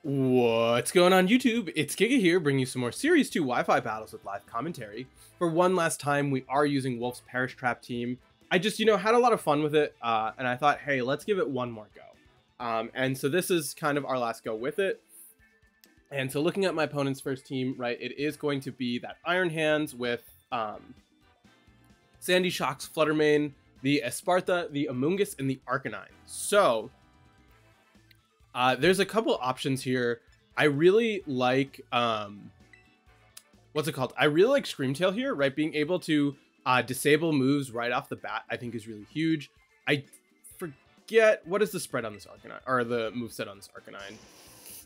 What's going on YouTube? It's Giga here, bringing you some more Series 2 Wi-Fi battles with live commentary. For one last time, we are using Wolf's Parish Trap team. I just, had a lot of fun with it, and I thought, hey, let's give it one more go. And so this is kind of our last go with it. And so looking at my opponent's first team, right, it is going to be that Iron Hands with Sandy Shock's Fluttermane, the Esparta, the Amoonguss, and the Arcanine. So there's a couple options here. I really like, what's it called? I really like Screamtail here, right? Being able to disable moves right off the bat, I think is really huge. I forget, what is the spread on this Arcanine, or the moveset on this Arcanine?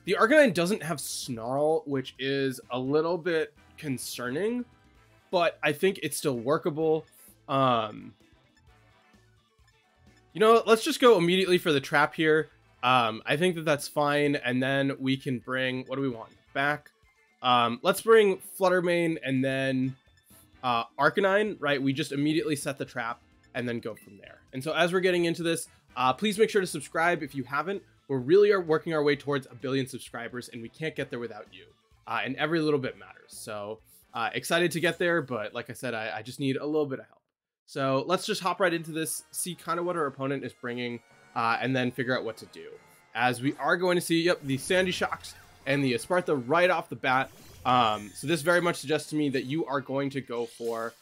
The Arcanine doesn't have Snarl, which is a little bit concerning, but I think it's still workable. Let's just go immediately for the trap here. I think that that's fine, and then we can bring, what do we want? Back. Let's bring Fluttermane and then Arcanine, right? We just immediately set the trap and then go from there. And so as we're getting into this, please make sure to subscribe if you haven't. We really are working our way towards 1 billion subscribers, and we can't get there without you. And every little bit matters. So excited to get there, but like I said, I just need a little bit of help. So let's just hop right into this, see kind of what our opponent is bringing, and then figure out what to do. As we are going to see, yep, the Sandy Shocks and the Esparta right off the bat. So this very much suggests to me that you are going to go for,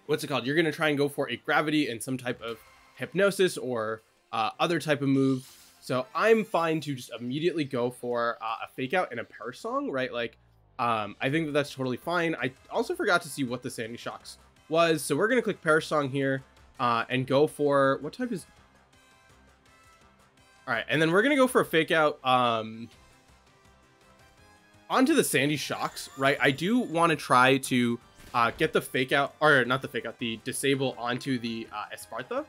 what's it called? You're going to try and go for a Gravity and some type of Hypnosis or other type of move. So I'm fine to just immediately go for a Fake Out and a Perish Song, right? Like, I think that that's totally fine. I also forgot to see what the Sandy Shocks was. So we're going to click Perish Song here and go for, what type is... All right, and then we're going to go for a Fake Out onto the Sandy Shocks, right? I do want to try to get the Fake Out, or not the Fake Out, the Disable onto the Esparta.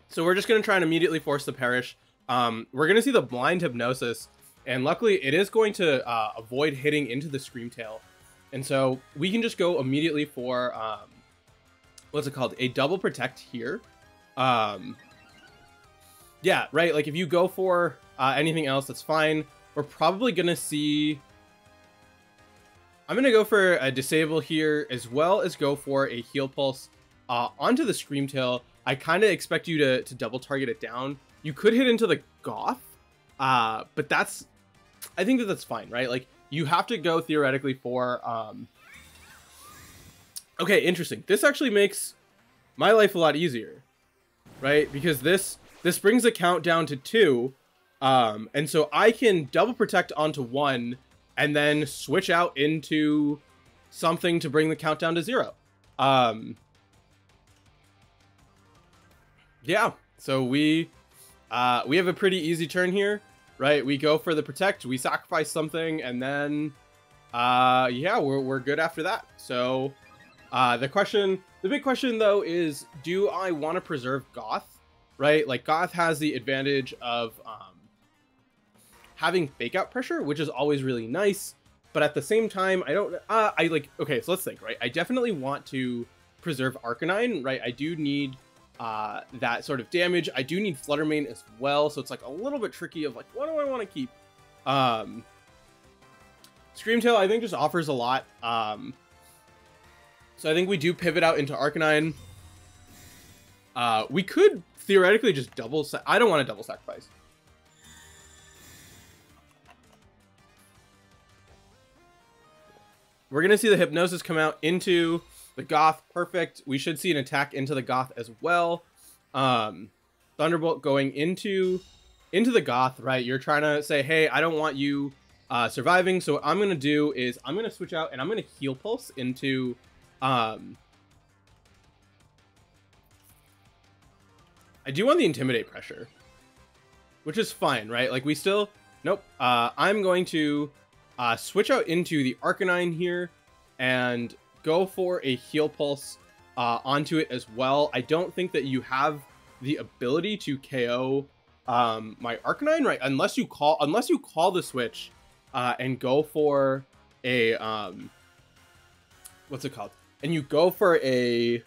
So we're just going to try and immediately force the Perish. We're going to see the Blind Hypnosis, and luckily it is going to avoid hitting into the Screamtail. And so we can just go immediately for... what's it called? A double protect here. Yeah, right. Like if you go for anything else, that's fine. We're probably going to see... I'm going to go for a disable here, as well as go for a heal pulse onto the Screamtail. I kind of expect you to double target it down. You could hit into the Goth, but that's... I think that that's fine, right? Like you have to go theoretically for... Okay, interesting. This actually makes my life a lot easier, right? Because this brings the count down to 2, and so I can double protect onto 1, and then switch out into something to bring the count down to 0. Yeah, so we have a pretty easy turn here, right? We go for the protect, we sacrifice something, and then yeah, we're good after that. So. The big question though is, do I want to preserve Goth, right? Like Goth has the advantage of having Fake Out pressure, which is always really nice, but at the same time, I don't, okay, so let's think, right? I definitely want to preserve Arcanine, right? I do need that sort of damage. I do need Fluttermane as well, so it's like a little bit tricky of like, what do I want to keep? Screamtail, I think, just offers a lot. So I think we do pivot out into Arcanine. We could theoretically just double... I don't want to double sacrifice. We're going to see the Hypnosis come out into the Goth. Perfect. We should see an attack into the Goth as well. Thunderbolt going into the Goth, right? You're trying to say, hey, I don't want you surviving. So what I'm going to do is I'm going to switch out and I'm going to Heal Pulse into... I do want the Intimidate pressure, which is fine, right? Like we still, nope. I'm going to switch out into the Arcanine here and go for a Heal Pulse onto it as well. I don't think that you have the ability to KO my Arcanine, right? Unless you call the switch and go for a what's it called? And you go for a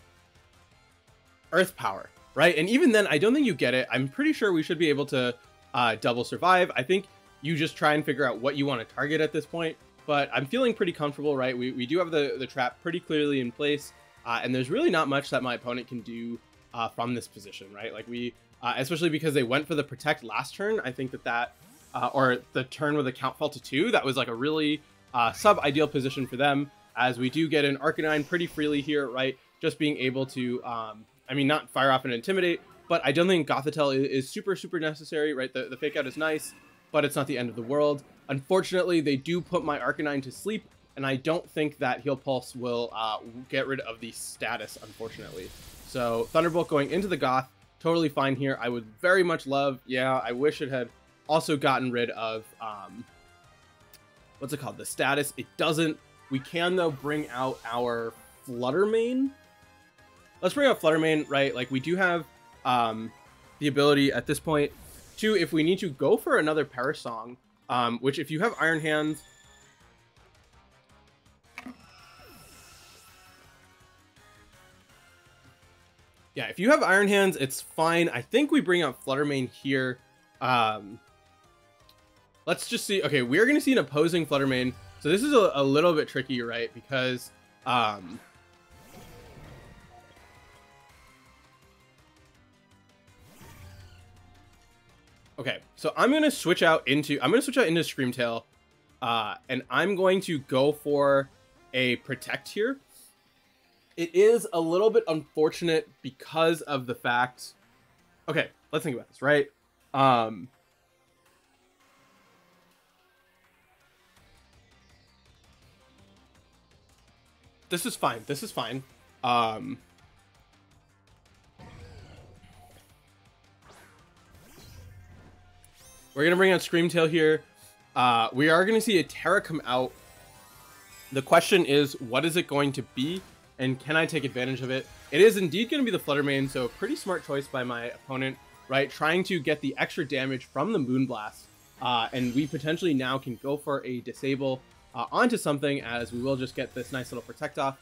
Earth Power. right? And even then, I don't think you get it. I'm pretty sure we should be able to double survive. I think you just try and figure out what you want to target at this point. But I'm feeling pretty comfortable, right? We do have the trap pretty clearly in place. And there's really not much that my opponent can do from this position, right? Like especially because they went for the protect last turn. I think or the turn where the count fell to 2, that was like a really sub-ideal position for them, as we do get an Arcanine pretty freely here, right? Just being able to, I mean, not fire off and intimidate, but I don't think Gothitelle is super, super necessary, right? The fake out is nice, but it's not the end of the world. Unfortunately, they do put my Arcanine to sleep, and I don't think that Heal Pulse will get rid of the status, unfortunately. So Thunderbolt going into the Goth, totally fine here. I would very much love, I wish it had also gotten rid of, what's it called? The status. It doesn't. We can, though, bring out our Flutter Mane. Let's bring out Flutter Mane, right? Like, we do have the ability at this point to, if we need to, go for another Parasong, which if you have Iron Hands... Yeah, if you have Iron Hands, it's fine. I think we bring out Flutter Mane here. Let's just see. Okay, we're going to see an opposing Flutter Mane. So this is a little bit tricky, right? Because... okay, so I'm going to switch out into Screamtail. And I'm going to go for a Protect here. It is a little bit unfortunate because of the fact... Okay, let's think about this, right? This is fine. This is fine. We're going to bring out Screamtail here. We are going to see a Terra come out. The question is, what is it going to be? And can I take advantage of it? It is indeed going to be the Flutter Mane, so pretty smart choice by my opponent, right? Trying to get the extra damage from the Moonblast. And we potentially now can go for a Disable onto something, as we will just get this nice little Protect off.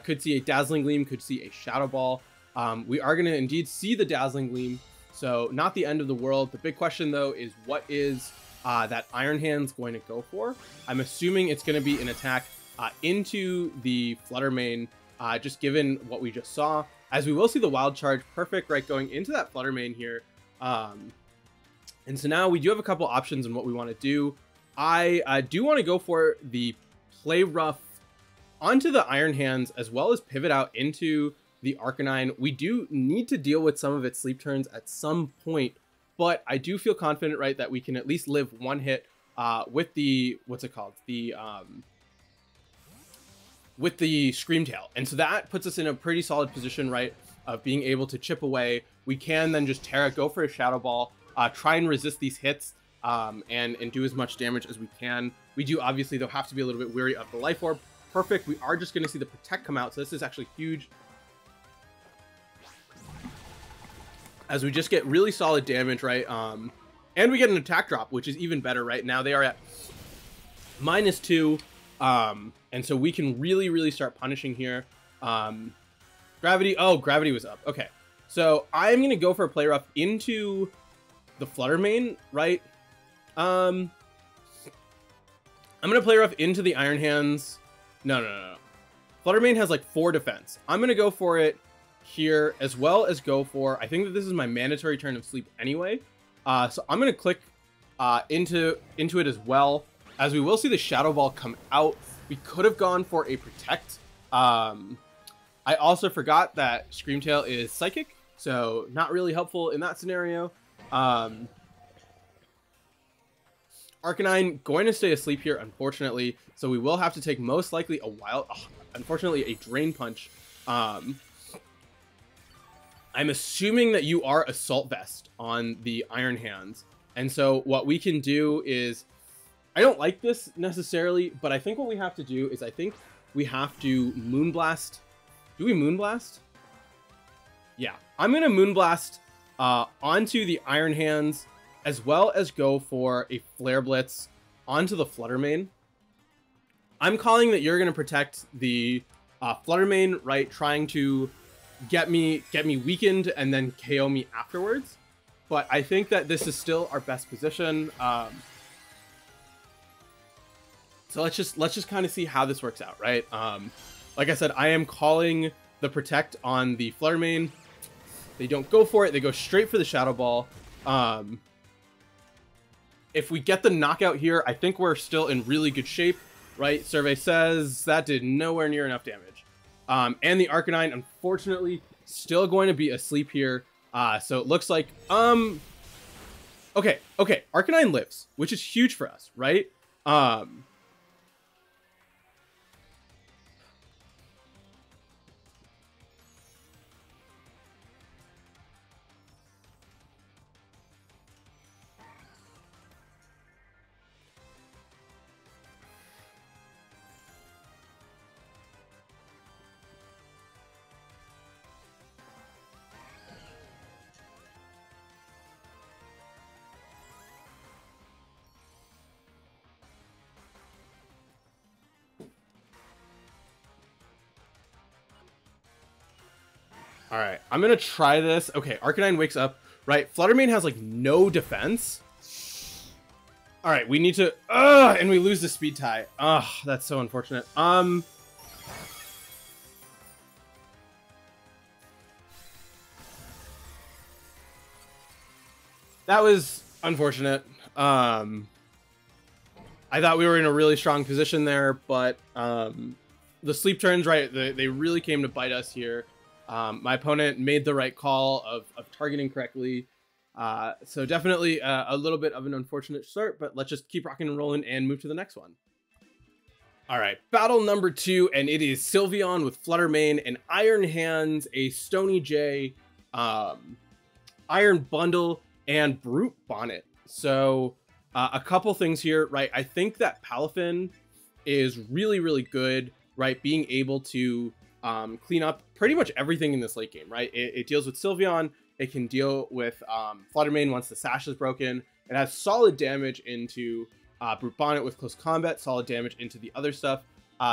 Could see a Dazzling Gleam, could see a Shadow Ball. We are going to indeed see the Dazzling Gleam, so not the end of the world. The big question, though, is what is that Iron Hand's going to go for? I'm assuming it's going to be an attack into the Flutter Mane, just given what we just saw. As we will see the Wild Charge, perfect, right, going into that Flutter Mane here. And so now we do have a couple options on what we want to do. I do want to go for the Play Rough onto the Iron Hands, as well as pivot out into the Arcanine. We do need to deal with some of its sleep turns at some point, but I do feel confident, right, that we can at least live one hit with the, what's it called? With the Screamtail. And so that puts us in a pretty solid position, right, of being able to chip away. We can then just Terra, go for a Shadow Ball, try and resist these hits, and do as much damage as we can. We do obviously, though, have to be a little bit wary of the Life Orb. Perfect. We are just going to see the Protect come out, so this is actually huge, as we just get really solid damage, right? And we get an attack drop, which is even better, right? Now they are at -2, and so we can really, really start punishing here. Gravity, oh, Gravity was up. Okay, so I'm going to go for a Play Rough into the Flutter Mane, right? I'm going to Play Rough into the Iron Hands. No. Flutter Mane has like 4 defense. I'm going to go for it here, as well as go for... I think that this is my mandatory turn of sleep anyway. So I'm going to click into it as well, as we will see the Shadow Ball come out. We could have gone for a Protect. I also forgot that Screamtail is Psychic, so not really helpful in that scenario. Arcanine going to stay asleep here, unfortunately, so we will have to take most likely a unfortunately, a Drain Punch. I'm assuming that you are Assault Vest on the Iron Hands, and so what we can do is, I don't like this necessarily, but I think what we have to do is, I think we have to Moonblast. Do we Moonblast? Yeah, I'm going to Moonblast onto the Iron Hands, as well as go for a Flare Blitz onto the Flutter Mane. I'm calling that you're going to protect the Flutter Mane, right? Trying to get me weakened and then KO me afterwards. But I think that this is still our best position. So let's just kind of see how this works out, right? Like I said, I am calling the protect on the Flutter Mane. They don't go for it. They go straight for the Shadow Ball. If we get the knockout here, I think we're still in really good shape, right? Survey says that did nowhere near enough damage. And the Arcanine, unfortunately, still going to be asleep here. So it looks like, okay, Arcanine lives, which is huge for us, right? All right, I'm gonna try this. Okay, Arcanine wakes up, right? Flutter Mane has like no defense. All right, we need to, and we lose the speed tie. That's so unfortunate. That was unfortunate. I thought we were in a really strong position there, but the sleep turns, right? They really came to bite us here. My opponent made the right call of targeting correctly. So definitely a little bit of an unfortunate start, but let's just keep rocking and rolling and move to the next one. All right, battle number 2, and it is Sylveon with Flutter Mane and Iron Hands, a Stony J, Iron Bundle, and Brute Bonnet. So a couple things here, right? I think that Palafin is really, really good, right? Being able to clean up pretty much everything in this late game, right? It deals with Sylveon. It can deal with Flutter Mane once the sash is broken. It has solid damage into Brute Bonnet with close combat, solid damage into the other stuff.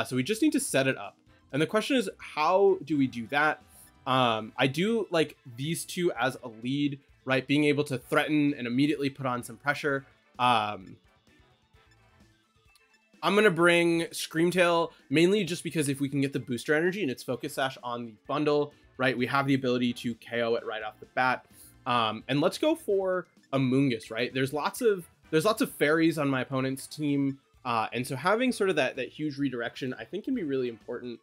So we just need to set it up. And the question is, how do we do that? I do like these two as a lead, right? Being able to threaten and immediately put on some pressure. I'm going to bring Screamtail, mainly just because if we can get the booster energy and its Focus Sash on the bundle, right, we have the ability to KO it right off the bat. And let's go for Amoonguss, right? There's lots of fairies on my opponent's team. And so having sort of that huge redirection, I think can be really important,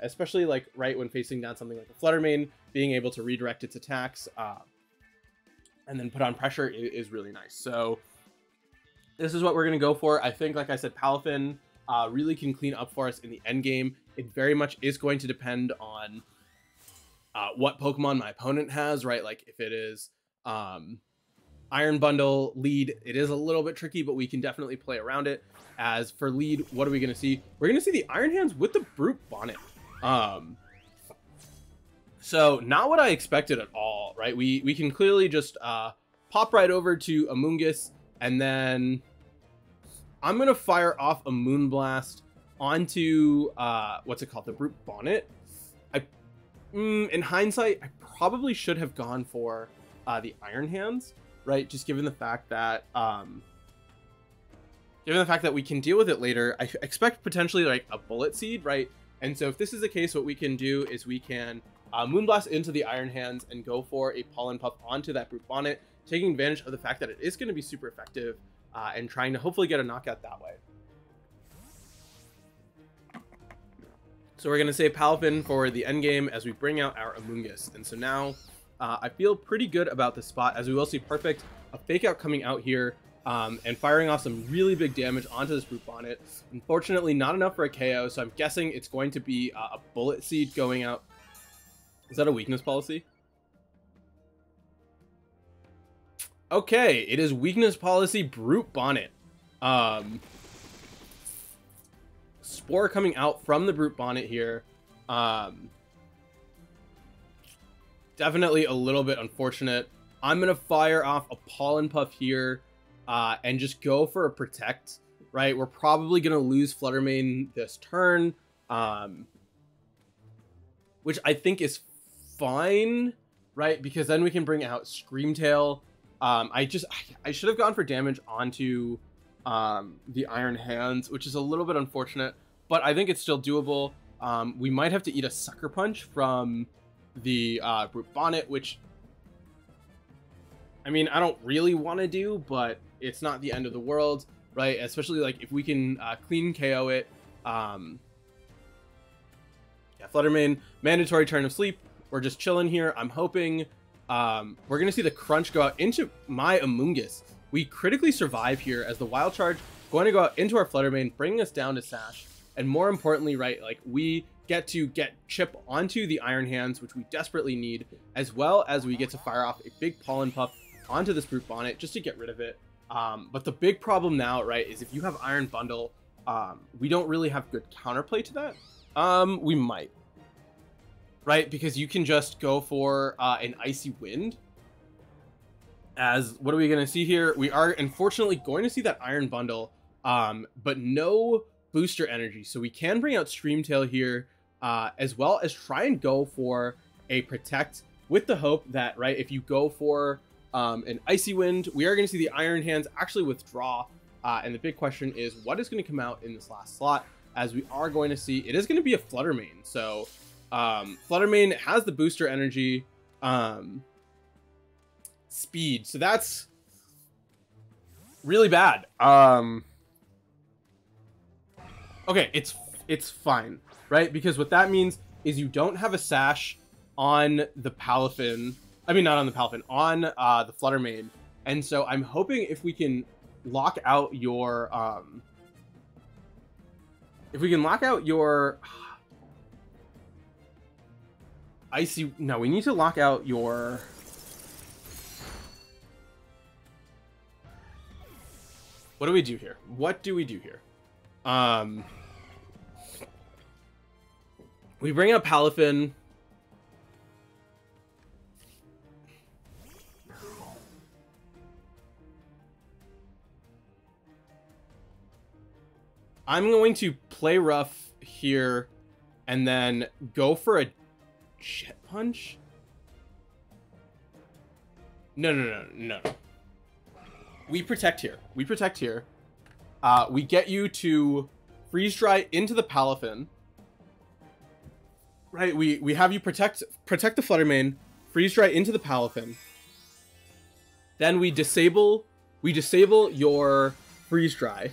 especially like right when facing down something like a Flutter Mane, being able to redirect its attacks and then put on pressure is really nice. So this is what we're going to go for. I think, like I said, Palafin really can clean up for us in the end game. It very much is going to depend on what Pokemon my opponent has, right? Like if it is Iron Bundle lead, it is a little bit tricky, but we can definitely play around it. As for lead, what are we going to see? We're going to see the Iron Hands with the Brute Bonnet. So not what I expected at all, right? We can clearly just pop right over to Amoonguss, and then I'm going to fire off a Moonblast onto, what's it called? The Brute Bonnet. In hindsight, I probably should have gone for the Iron Hands, right? Just given the fact that, we can deal with it later. I expect potentially like a Bullet Seed, right? And so if this is the case, what we can do is we can Moonblast into the Iron Hands and go for a Pollen Puff onto that Brute Bonnet, taking advantage of the fact that it is going to be super effective and trying to hopefully get a knockout that way. So we're going to save Palafin for the end game as we bring out our Amoonguss. And so now I feel pretty good about this spot, as we will see Perfect, a Fake Out coming out here and firing off some really big damage onto this Brute Bonnet. Unfortunately, not enough for a KO, so I'm guessing it's going to be a Bullet Seed going out. Is that a weakness policy? Okay, it is weakness policy Brute Bonnet. Spore coming out from the Brute Bonnet here. Definitely a little bit unfortunate. I'm going to fire off a Pollen Puff here and just go for a Protect, right? We're probably going to lose Flutter Mane this turn, which I think is fine, right? Because then we can bring out Screamtail. I should have gone for damage onto the Iron Hands, which is a little bit unfortunate, but I think it's still doable. We might have to eat a Sucker Punch from the Brute Bonnet, which, I mean, I don't really want to do, but it's not the end of the world, right? Especially like if we can clean KO it. Yeah, Fluttermane, mandatory turn of sleep. We're just chilling here. I'm hoping we're going to see the Crunch go out into my Amoonguss. We critically survive here as the Wild Charge going to go out into our Fluttermane, bringing us down to Sash. And more importantly, right, like we get to get Chip onto the Iron Hands, which we desperately need, as well as we get to fire off a big Pollen Puff onto this Brute Bonnet just to get rid of it. But the big problem now, right, is if you have Iron Bundle, we don't really have good counterplay to that. We might. Right, because you can just go for an Icy Wind. As, what are we going to see here? We are unfortunately going to see that Iron Bundle, but no booster energy. So we can bring out Screamtail here, as well as try and go for a Protect with the hope that, right, if you go for an Icy Wind, we are going to see the Iron Hands actually withdraw. And the big question is, what is going to come out in this last slot? As we are going to see, it is going to be a Fluttermane. So Fluttermane has the booster energy, speed, so that's really bad. Okay, it's fine, right? Because what that means is you don't have a Sash on the Palafin. I mean, not on the Palafin, on the Fluttermane. And so I'm hoping if we can lock out your Icy, no, we need to lock out your, what do we do here? What do we do here? We bring up Palafin. I'm going to play rough here and then go for a Jet Punch? No. We protect here. We protect here. We get you to Freeze Dry into the Palafin. Right, we have you protect the Fluttermane, Freeze Dry into the Palafin. Then we disable your Freeze Dry.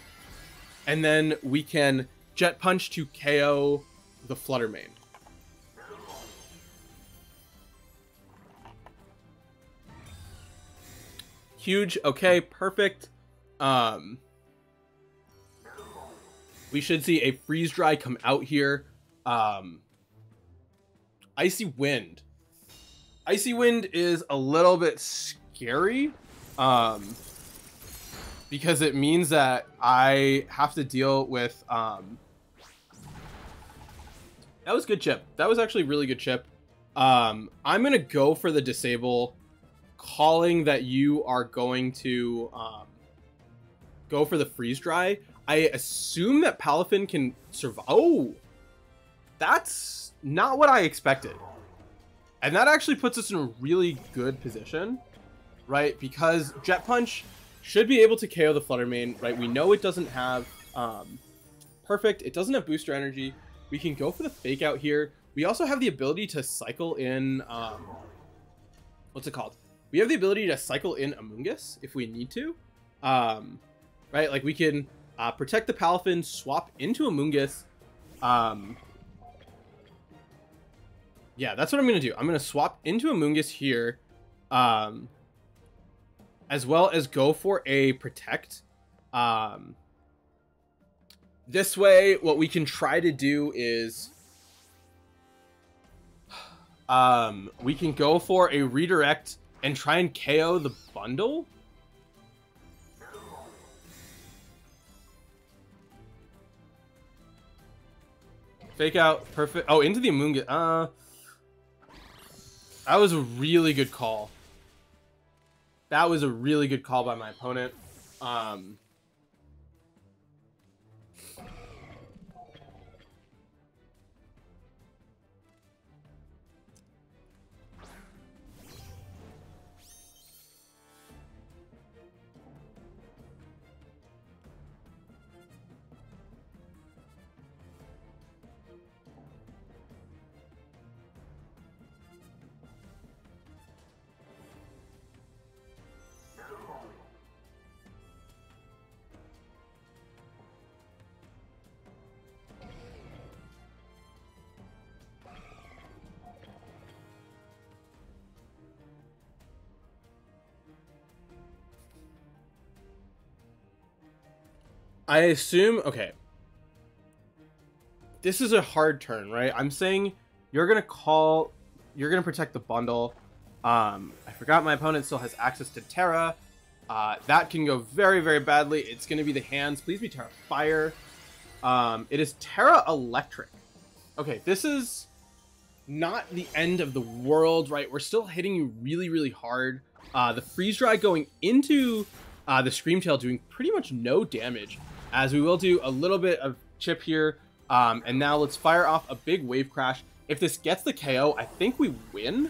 And then we can Jet Punch to KO the Fluttermane. Huge. Okay, perfect. We should see a Freeze Dry come out here. Icy Wind. Icy Wind is a little bit scary. Because it means that I have to deal with, that was good chip. That was actually really good chip. I'm going to go for the disable, calling that you are going to go for the Freeze Dry. I assume that Palafin can survive. Oh, that's not what I expected. And that actually puts us in a really good position, right? Because Jet Punch should be able to KO the Fluttermane, right? We know it doesn't have perfect. It doesn't have booster energy. We can go for the Fake Out here. We also have the ability to cycle in, what's it called? We have the ability to cycle in Amoonguss if we need to, right? Like we can protect the Palafin, swap into Amoonguss. Yeah, that's what I'm going to do. I'm going to swap into Amoonguss here, as well as go for a Protect. This way, what we can try to do is we can go for a Redirect and try and KO the bundle. Fake Out, perfect. Oh, into the Amoonguss. That was a really good call. That was a really good call by my opponent. I assume, okay. This is a hard turn, right? I'm saying you're going to protect the bundle. I forgot my opponent still has access to Terra. That can go very, very badly. It's going to be the hands. Please be Terra Fire. It is Terra Electric. Okay, this is not the end of the world, right? We're still hitting you really, really hard. The Freeze Dry going into the Screamtail doing pretty much no damage, as we will do a little bit of chip here. And now let's fire off a big Wave Crash. If this gets the KO, I think we win.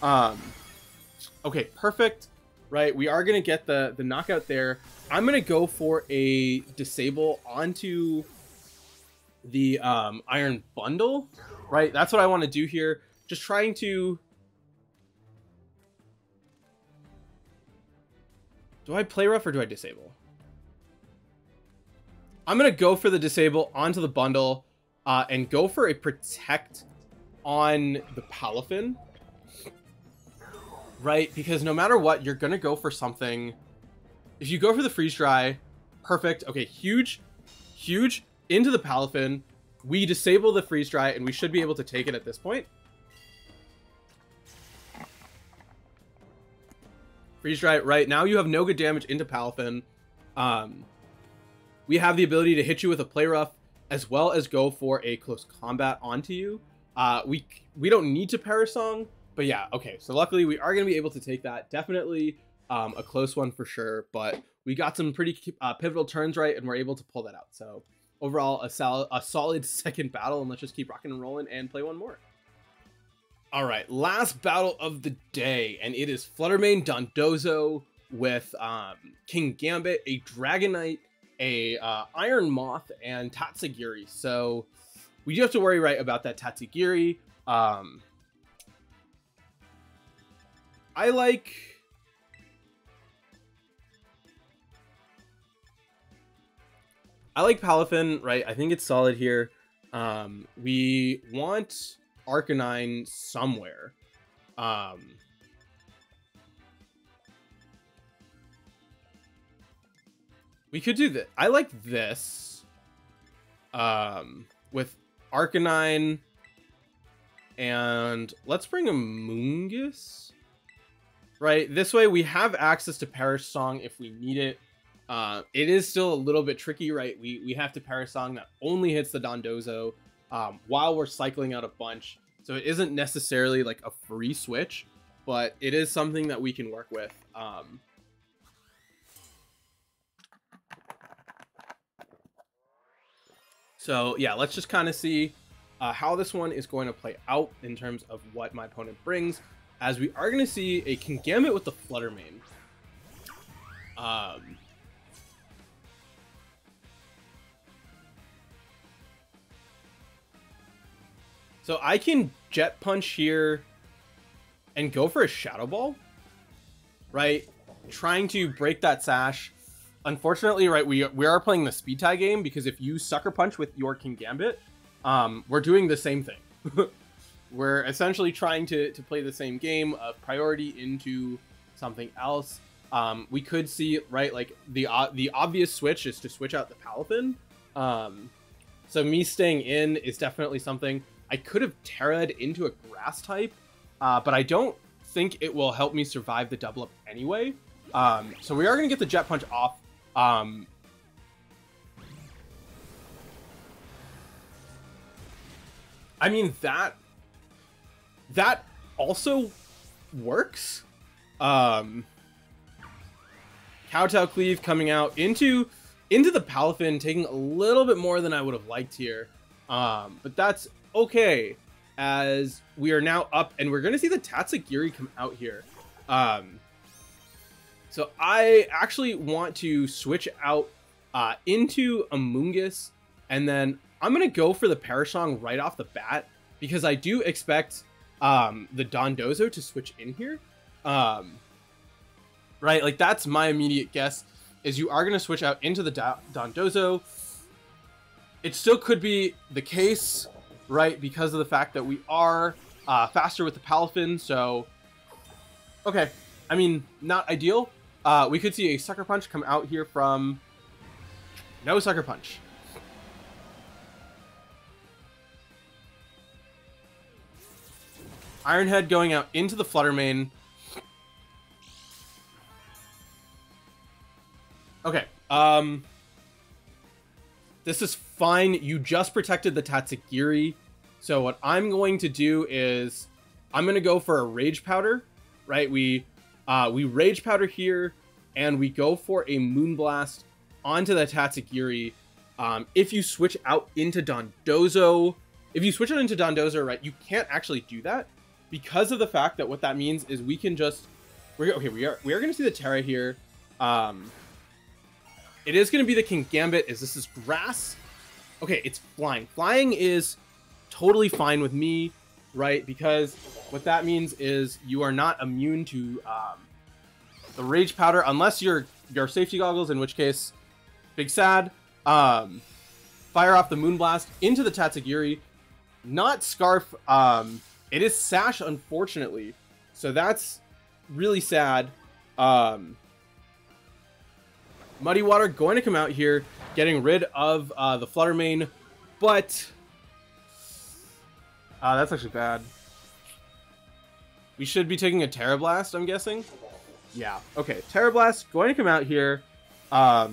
Okay, perfect. Right, we are going to get the knockout there. I'm going to go for a disable onto the Iron Bundle. Right, that's what I want to do here. Just trying to... Do I play rough or do I disable? I'm going to go for the disable onto the bundle and go for a protect on the Palafin. Right? Because no matter what, you're going to go for something. If you go for the Freeze Dry, perfect. Okay, huge, huge into the Palafin. We disable the Freeze Dry and we should be able to take it at this point. Freeze Dry, right? Now you have no good damage into Palafin. We have the ability to hit you with a Play Rough as well as go for a close combat onto you. We don't need to Parasong, but yeah, okay. So luckily we are going to be able to take that. Definitely a close one for sure, but we got some pretty pivotal turns right, and we're able to pull that out. So overall, a solid second battle, and let's just keep rocking and rolling and play one more. All right, last battle of the day, and it is Fluttermane Dondozo with King Gambit, a Dragonite, a Iron Moth, and Tatsugiri. So we do have to worry, right, about that Tatsugiri. I like Palafin, right? I think it's solid here. We want Arcanine somewhere. We could do this. I like this. With Arcanine. And let's bring a Moongus. Right, this way we have access to Parasong if we need it. It is still a little bit tricky, right? We have to Parasong that only hits the Dondozo while we're cycling out a bunch. So it isn't necessarily like a free switch, but it is something that we can work with. So yeah, let's just kind of see how this one is going to play out in terms of what my opponent brings, as we are going to see a Kingambit with the Fluttermane. So I can Jet Punch here and go for a Shadow Ball, right? Trying to break that Sash. Unfortunately, right, we are playing the Speed Tie game, because if you Sucker Punch with your Kingambit, we're doing the same thing. We're essentially trying to play the same game of priority into something else. We could see, right, like the obvious switch is to switch out the Palafin. So me staying in is definitely something. I could have Terra'd into a Grass type, but I don't think it will help me survive the double up anyway. So we are going to get the Jet Punch off. I mean, that also works. Kowtow Cleave coming out into the Palafin, taking a little bit more than I would have liked here. But that's okay, as we are now up, and we're going to see the Tatsugiri come out here. So I actually want to switch out into a Moongus, and then I'm going to go for the Parasong right off the bat, because I do expect the Dondozo to switch in here. Right, like that's my immediate guess, is you are going to switch out into the Dondozo. It still could be the case, right, because of the fact that we are faster with the Palafin. So, okay, I mean, not ideal. We could see a Sucker Punch come out here from No Sucker Punch. Iron Head going out into the Flutter Mane. Okay. This is fine. You just protected the Tatsugiri. So what I'm going to do is I'm going to go for a Rage Powder, right? We Rage Powder here, and we go for a Moonblast onto the Tatsugiri. If you switch out into Dondozo, right, you can't actually do that because of the fact that what that means is we can just we are going to see the Terra here. It is going to be the King Gambit. This is grass? Okay, it's flying. Flying is totally fine with me, right? Because what that means is you are not immune to the Rage Powder unless you're Safety Goggles, in which case, big sad. Fire off the Moonblast into the Tatsugiri. Not Scarf. It is Sash, unfortunately. So that's really sad. Muddy Water going to come out here, getting rid of the Flutter Mane, but that's actually bad. We should be taking a Terra Blast, I'm guessing. Yeah, okay. Terra Blast going to come out here. I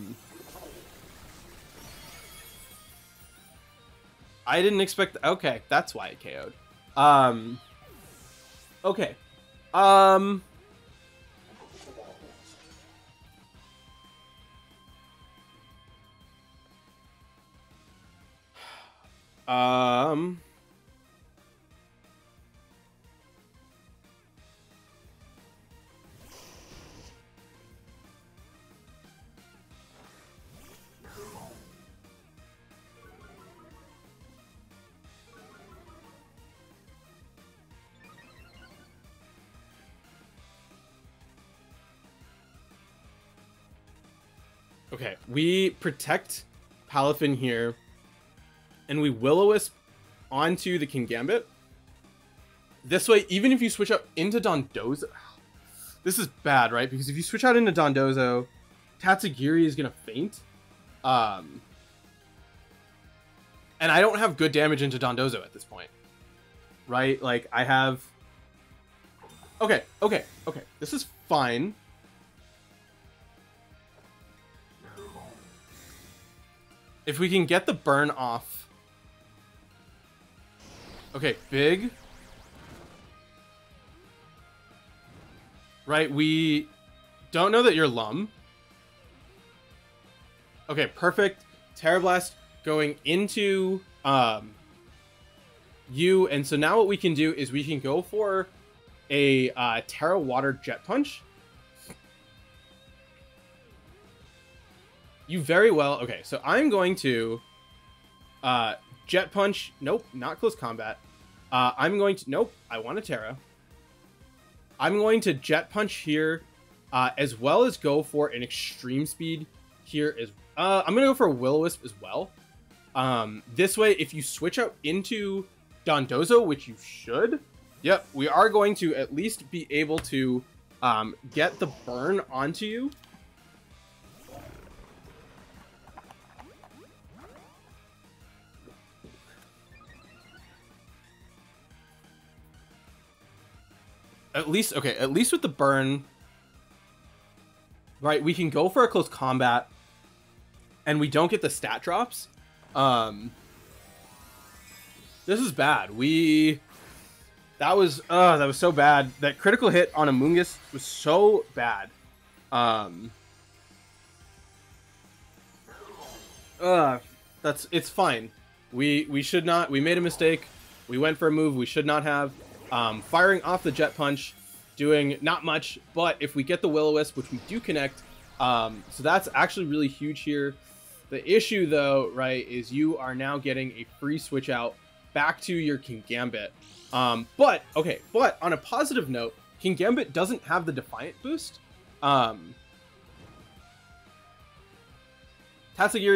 didn't expect... Okay, that's why it KO'd. Okay. Okay, we protect Palafin here, and we Will-O-Wisp onto the King Gambit. This way, even if you switch out into Dondozo... This is bad, right? Because if you switch out into Dondozo, Tatsugiri is going to faint. And I don't have good damage into Dondozo at this point. Right? Like, I have... Okay. This is fine. If we can get the burn off. Okay, big. Right, we don't know that you're Lum. Okay, perfect. Terra Blast going into you. And so now what we can do is we can go for a Terra Water Jet Punch. You very well... Okay, so I'm going to... Jet Punch... Nope, not close combat. I'm going to... Nope, I want a Terra. I'm going to Jet Punch here, as well as go for an Extreme Speed here. I'm going to go for a Will-O-Wisp as well. This way, if you switch out into Dondozo, which you should... Yep, we are going to at least be able to get the burn onto you. At least with the burn, right, we can go for a close combat, and we don't get the stat drops. This is bad. That was so bad. That critical hit on Amoonguss was so bad. It's fine. We should not. We made a mistake. We went for a move we should not have. Firing off the Jet Punch, doing not much, but if we get the Will-O-Wisp, which we do connect, so that's actually really huge here. The issue, though, right, is you are now getting a free switch out back to your King Gambit. But on a positive note, King Gambit doesn't have the Defiant boost. Tatsugiri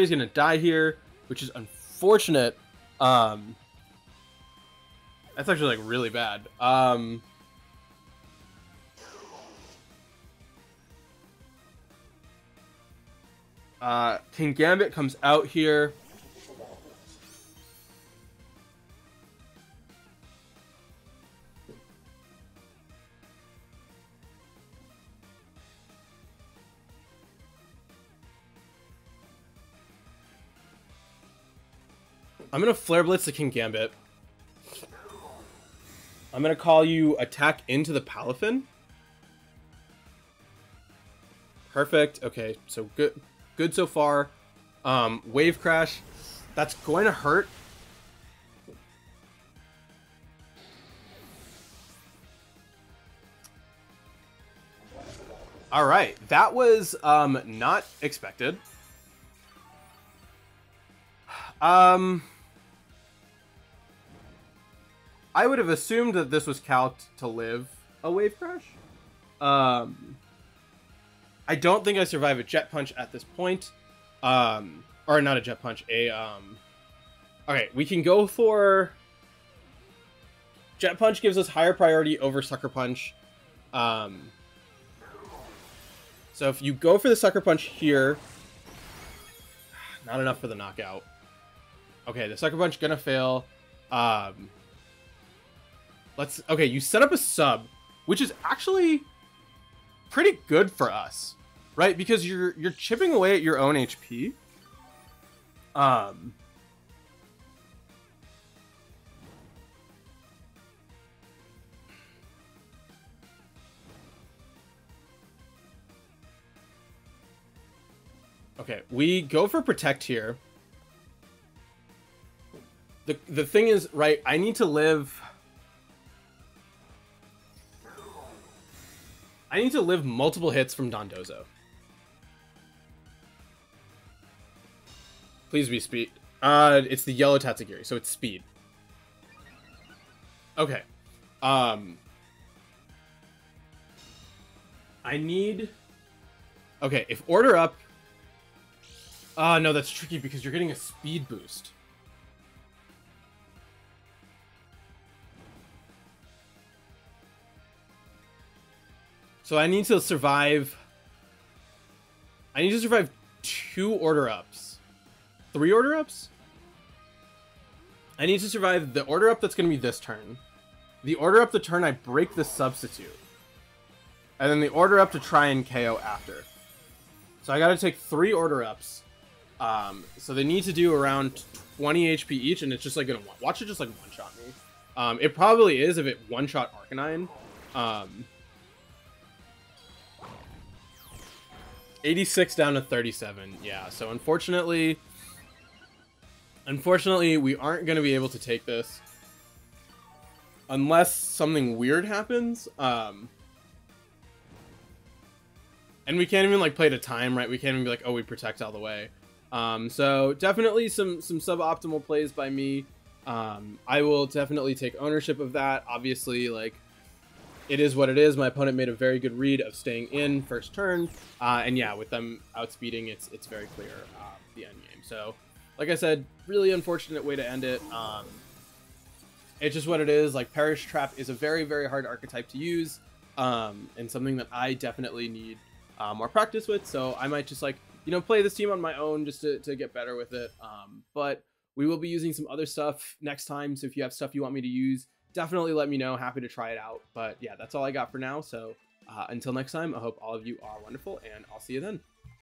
is going to die here, which is unfortunate. That's actually, like, really bad. King Gambit comes out here. I'm going to Flare Blitz the King Gambit. I'm going to call you attack into the Palafin. Perfect. Okay, so good so far. Wave Crash. That's going to hurt. All right, that was not expected. I would have assumed that this was calced to live a Wave Crash. I don't think I survive a Jet Punch at this point. Or not a Jet Punch, okay, we can go for... Jet Punch gives us higher priority over Sucker Punch. So if you go for the Sucker Punch here... Not enough for the knockout. Okay, the Sucker Punch gonna fail. Okay, you set up a sub, which is actually pretty good for us, right? Because you're chipping away at your own HP. Okay, we go for Protect here. The thing is, right, I need to live... I need to live multiple hits from Dondozo. Please be speed. It's the yellow Tatsugiri, so it's speed. Okay. I need... Okay, if Order Up... no, that's tricky because you're getting a speed boost. So I need to survive... I need to survive 2 Order Ups. 3 Order Ups? I need to survive the Order Up that's going to be this turn. The Order Up the turn I break the Substitute. And then the Order Up to try and KO after. So I got to take 3 Order Ups. So they need to do around 20 HP each, and it's just like going to... Watch it just like one-shot me. It probably is if it one-shot Arcanine. 86 down to 37. Yeah, so unfortunately, we aren't going to be able to take this unless something weird happens. And we can't even like play to time, right? We can't even be like, oh, we protect all the way. So definitely some suboptimal plays by me. I will definitely take ownership of that. Obviously, like, it is what it is. My opponent made a very good read of staying in first turn. And yeah, with them outspeeding, it's very clear the end game. So, like I said, really unfortunate way to end it. It's just what it is. Like, Perish Trap is a very, very hard archetype to use. And something that I definitely need more practice with. So I might just, like, you know, play this team on my own just to get better with it. But we will be using some other stuff next time. So if you have stuff you want me to use, definitely let me know. Happy to try it out. But yeah, that's all I got for now. So until next time, I hope all of you are wonderful, and I'll see you then.